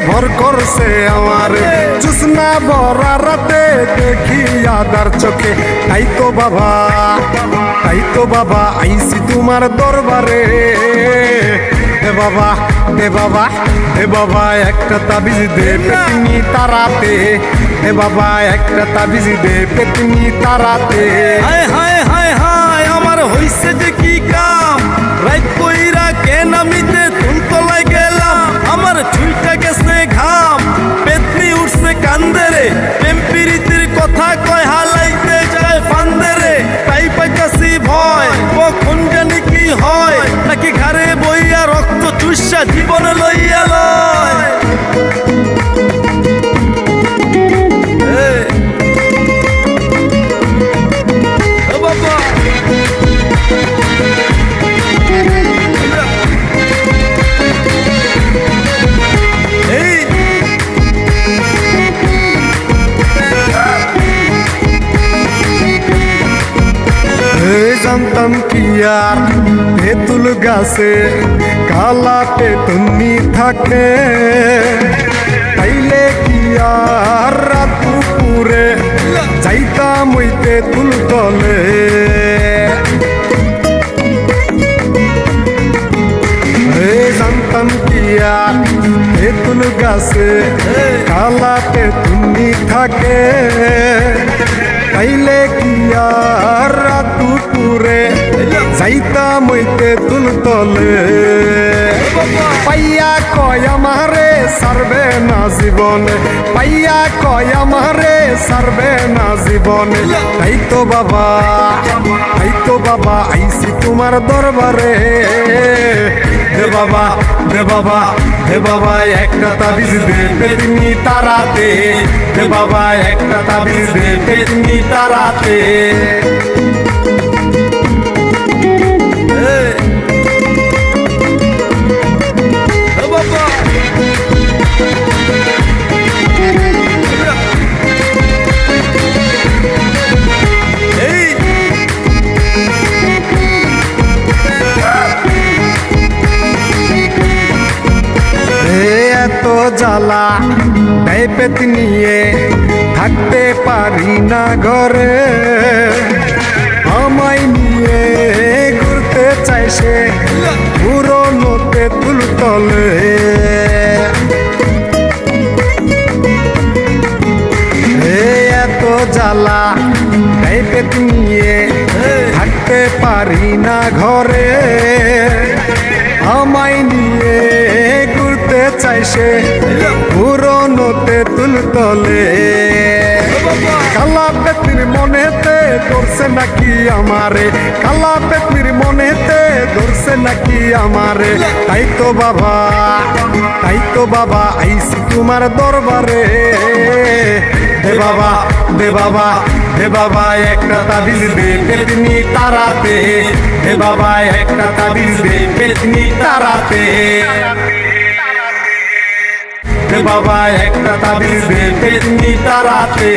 ভর করছে আমার জুসনা ভরা রাতে দেখি আদার চোখে। তাই তো বাবা আইছি তোমার দরবারে। দে বাবা দে বাবা দে বাবা একটা তাবিজ দে পেতনি তারাতে। দে বাবা একটা তাবিজ দে পেতনি তারাতে। হায় হায় হায় হায় আমার হইছে যে কি কাম, রাত কইরা কেন আমিতে তুলতলায় গেলাম। আমার ছুইটা গেছে ঘাম, পেতনি উঠছে কান্দে, প্রেম প্রীতির কথা কয় হালাইতে যায় ফান্দে। তাই পাইতাছি ভয় কখন জানি কি হয়, নাকি ঘাড়ে বইয়া রক্ত চুষা জীবন লইয়া লয়। জানতাম কি আর তেঁতুল গাছে কালা পেতনি থাকে, তাইলে কি আর রাত দুপুরে যাইতাম ওই তেঁতুল তলে। জানতাম কি আর তেঁতুল গাছে কালা পেতনি থাকে, তাইলে কি আর রাত দুপুরে যাইতাম ওই তেঁতুল তলে। পাইয়া কয় আমারে সারবে না জীবনে, পাইয়া কয় আমারে সারবে না জীবনে। তাই তো বাবা আইছি তোমার দরবারে। দে বাবা দে বাবা দে বাবা একটা তাবিজ দে পেতনি তারাতে। দে বাবা একটা তাবিজ দে পেতনি তারাতে। এত জ্বালা দেয় পেতনিয়ে থাকতে পারি না ঘরে। আমায় নিয়ে ঘুরতে চাই সে পুরনো তেঁতুল তলে। এত জ্বালা দেয় পেতনিয়ে থাকতে পারি না ঘরে। আমায় নিয়ে ঘুরতে চাই সে পুরনো তেঁতুল তলে। কালা পেতনির মনেতে ধরছে নাকি আমারে, কালা পেতনির মনেতে ধরছে নাকি আমারে। তাই তো বাবা আইছি তোমার দরবারে। দে বাবা দে বাবা দে বাবা একটা তাবিজ দে পেতনি তারাতে। দে বাবা একটা তাবিজ দে পেতনি তারাতে। দে বাবা একটা তাবিজ দে পেতনি তারাতে।